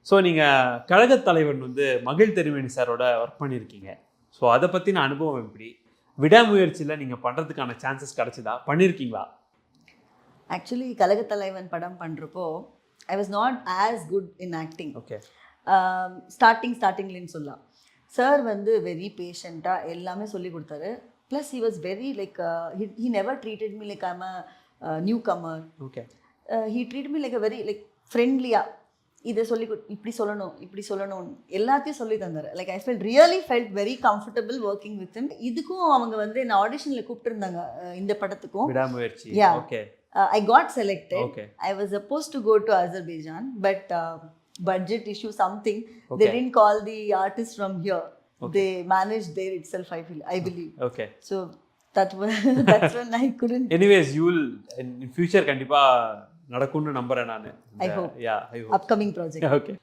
So நீங்கள் கழகத் தலைவன் மகிழ் திருமேனி சாரோட ஒர்க் பண்ணியிருக்கீங்க. ஸோ அதை பற்றின அனுபவம் எப்படி? விடாமுயற்சியில் நீங்கள் பண்ணுறதுக்கான சான்சஸ் கிடச்சிதா? பண்ணியிருக்கீங்களா? ஆக்சுவலி கழகத் தலைவன் படம் பண்ணுறப்போ I was not as good in acting. Okay. ஸ்டார்டிங்லேன்னு சொல்லலாம். சார் வெரி பேஷண்ட்டாக எல்லாமே சொல்லி கொடுத்தாரு. Plus he was very like he never treated me like I'm a newcomer. Okay. He treat me like a very like ஃப்ரெண்ட்லியாக இதை இப்படி சொல்லணும் எல்லாத்தையும் சொல்லி தந்தார். Like I felt very comfortable working with him. இதுக்கும் அவங்க என்ன ஆடிஷனில் கூப்பிட்டுருந்தாங்க இந்த படத்துக்கும். Vidaamuyarchi. Yeah. Okay. I got selected. Okay. I was supposed to go to Azerbaijan, but budget issue something. Okay. They didn't call the artist from here. Okay. They managed there itself, I believe. Okay. So that's when I couldn't. Anyways, you will in future கண்டிப்பா நடக்கும்னு நம்புறேன் நான். I hope. Yeah, I hope. Upcoming project. Okay.